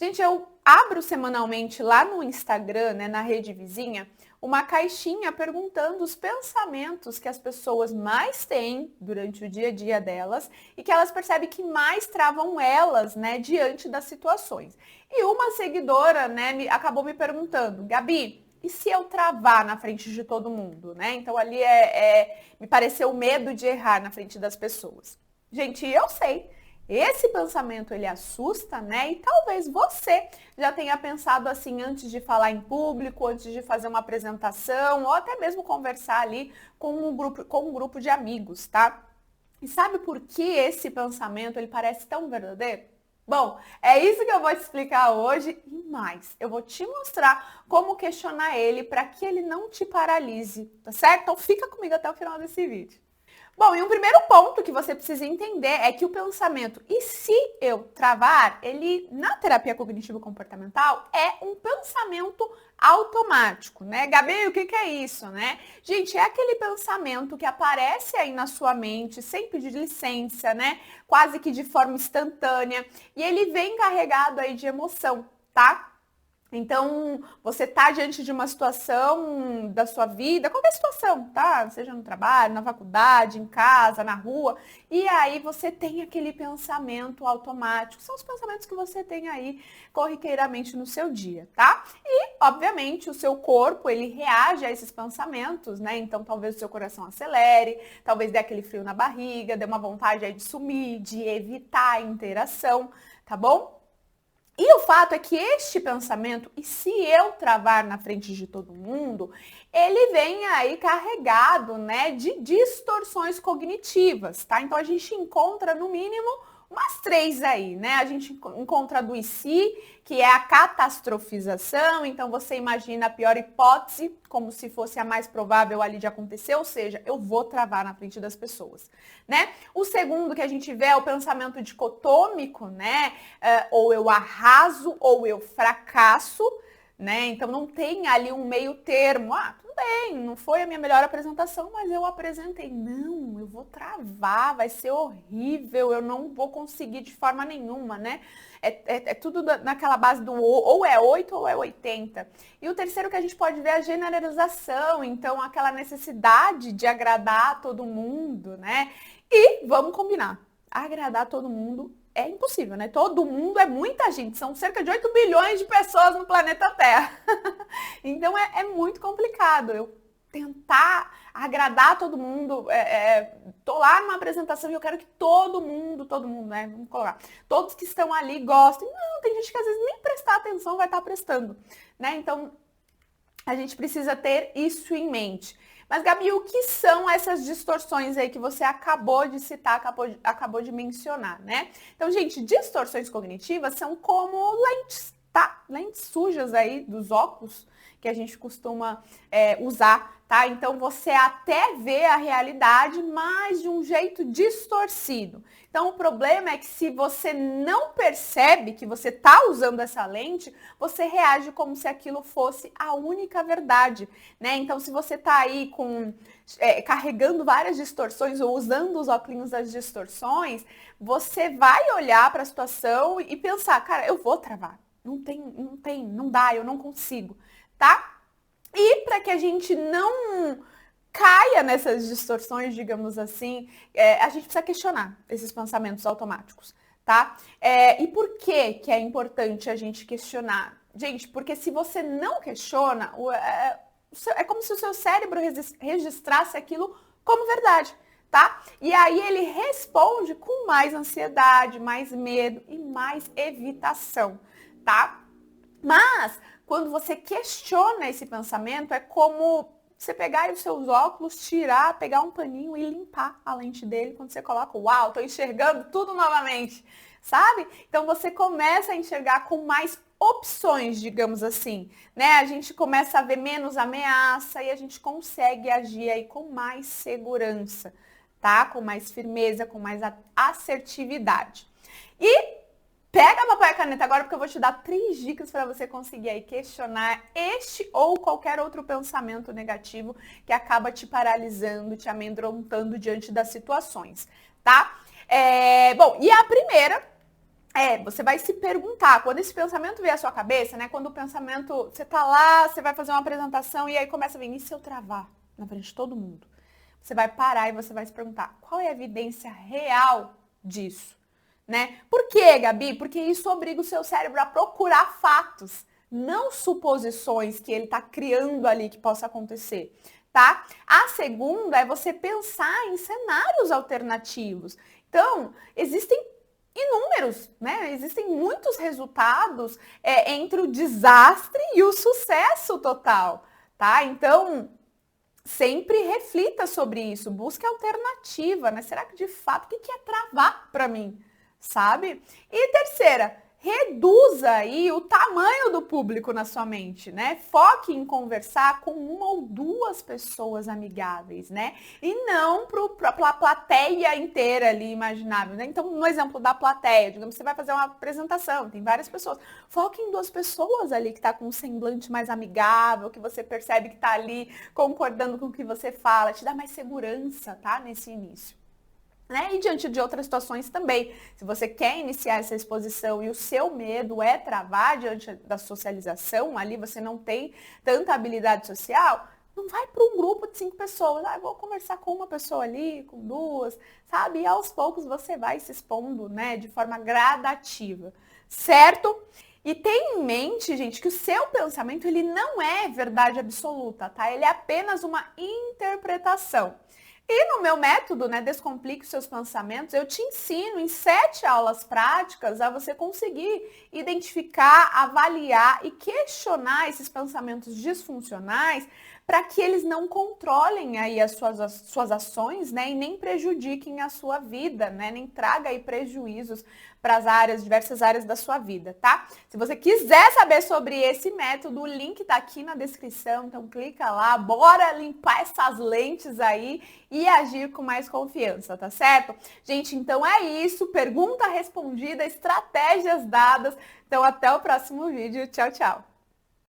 Gente, eu abro semanalmente lá no Instagram, né, na rede vizinha, uma caixinha perguntando os pensamentos que as pessoas mais têm durante o dia a dia delas e que elas percebem que mais travam elas, né, diante das situações. E uma seguidora, né, acabou me perguntando, Gabi, e se eu travar na frente de todo mundo, né? Então ali me pareceu o medo de errar na frente das pessoas. Gente, eu sei. Esse pensamento ele assusta, né? E talvez você já tenha pensado assim antes de falar em público, antes de fazer uma apresentação, ou até mesmo conversar ali com um grupo de amigos, tá? E sabe por que esse pensamento ele parece tão verdadeiro? Bom, é isso que eu vou te explicar hoje e mais. Eu vou te mostrar como questionar ele para que ele não te paralise, tá certo? Então fica comigo até o final desse vídeo. Bom, e um primeiro ponto que você precisa entender é que o pensamento, e se eu travar, ele, na terapia cognitivo-comportamental, é um pensamento automático, né? Gabi, o que é isso, né? Gente, é aquele pensamento que aparece aí na sua mente, sem pedir licença, né? Quase que de forma instantânea, e ele vem carregado aí de emoção, tá? Então, você está diante de uma situação da sua vida, qualquer situação, tá? Seja no trabalho, na faculdade, em casa, na rua, e aí você tem aquele pensamento automático. São os pensamentos que você tem aí corriqueiramente no seu dia, tá? E, obviamente, o seu corpo, ele reage a esses pensamentos, né? Então, talvez o seu coração acelere, talvez dê aquele frio na barriga, dê uma vontade aí de sumir, de evitar a interação, tá bom? E o fato é que este pensamento, e se eu travar na frente de todo mundo, ele vem aí carregado, né, de distorções cognitivas, tá? Então a gente encontra no mínimo umas três aí, né? A gente encontra do e se, que é a catastrofização, então você imagina a pior hipótese como se fosse a mais provável ali de acontecer, ou seja, eu vou travar na frente das pessoas, né? O segundo que a gente vê é o pensamento dicotômico, né? Ou eu arraso ou eu fracasso, né? Então não tem ali um meio termo. Ah, tudo bem, não foi a minha melhor apresentação, mas eu apresentei. Não, eu vou travar, vai ser horrível, eu não vou conseguir de forma nenhuma, né? É tudo naquela base do ou é 8 ou é 80. E o terceiro que a gente pode ver é a generalização, então aquela necessidade de agradar todo mundo, né? E vamos combinar, agradar todo mundo é impossível, né? Todo mundo é muita gente, são cerca de 8 bilhões de pessoas no planeta Terra. Então é muito complicado eu tentar agradar todo mundo. Tô lá numa apresentação e eu quero que todo mundo, né? Vamos colocar, todos que estão ali gostem. Não, tem gente que às vezes nem prestar atenção vai estar prestando, né? Então a gente precisa ter isso em mente. Mas, Gabi, o que são essas distorções aí que você acabou de citar, acabou de mencionar, né? Então, gente, distorções cognitivas são como lentes, tá? Lentes sujas aí dos óculos que a gente costuma usar, tá? Então, você até vê a realidade, mas de um jeito distorcido. Então, o problema é que se você não percebe que você está usando essa lente, você reage como se aquilo fosse a única verdade, né? Então, se você está aí carregando várias distorções ou usando os óculos das distorções, você vai olhar para a situação e pensar, cara, eu vou travar. Não dá, eu não consigo, tá? E para que a gente não caia nessas distorções, digamos assim, a gente precisa questionar esses pensamentos automáticos, tá? E por que é importante a gente questionar? Gente, porque se você não questiona, é como se o seu cérebro registrasse aquilo como verdade, tá? E aí ele responde com mais ansiedade, mais medo e mais evitação, tá? Mas, quando você questiona esse pensamento, é como você pegar os seus óculos, tirar, pegar um paninho e limpar a lente dele. Quando você coloca, uau, tô enxergando tudo novamente, sabe? Então, você começa a enxergar com mais opções, digamos assim, né? A gente começa a ver menos ameaça e a gente consegue agir aí com mais segurança, tá? Com mais firmeza, com mais assertividade. E pega papel e caneta agora, porque eu vou te dar 3 dicas para você conseguir aí questionar este ou qualquer outro pensamento negativo que acaba te paralisando, te amedrontando diante das situações, tá? Bom, e a primeira Você vai se perguntar, quando esse pensamento vier à sua cabeça, né? Quando o pensamento, você tá lá, você vai fazer uma apresentação e aí começa a vir, e se eu travar na frente de todo mundo? Você vai parar e você vai se perguntar, qual é a evidência real disso? Né? Por quê, Gabi? Porque isso obriga o seu cérebro a procurar fatos, não suposições que ele está criando ali que possa acontecer, tá? A segunda é você pensar em cenários alternativos. Então, existem inúmeros, né? Existem muitos resultados entre o desastre e o sucesso total, tá? Então, sempre reflita sobre isso, busque alternativa, né? Será que de fato o que é travar para mim, sabe? E terceira, reduza aí o tamanho do público na sua mente, né? Foque em conversar com uma ou duas pessoas amigáveis, né? E não para a plateia inteira ali imaginável, né? Então, no exemplo da plateia, digamos que você vai fazer uma apresentação, tem várias pessoas. Foque em duas pessoas ali que tá com um semblante mais amigável, que você percebe que tá ali concordando com o que você fala, te dá mais segurança, tá? Nesse início. Né? E diante de outras situações também. Se você quer iniciar essa exposição e o seu medo é travar diante da socialização, ali você não tem tanta habilidade social, não vai para um grupo de 5 pessoas. Eu vou conversar com uma pessoa ali, com duas, sabe? E aos poucos você vai se expondo, né, de forma gradativa, certo? E tenha em mente, gente, que o seu pensamento, ele não é verdade absoluta, tá? Ele é apenas uma interpretação. E no meu método, né, Descomplique os seus pensamentos, eu te ensino em 7 aulas práticas a você conseguir identificar, avaliar e questionar esses pensamentos disfuncionais para que eles não controlem aí as suas ações, né, e nem prejudiquem a sua vida, né, nem traga aí prejuízos para as áreas, diversas áreas da sua vida, tá? Se você quiser saber sobre esse método, o link tá aqui na descrição, então clica lá, bora limpar essas lentes aí e agir com mais confiança, tá certo? Gente, então é isso, pergunta respondida, estratégias dadas. Então até o próximo vídeo, tchau, tchau!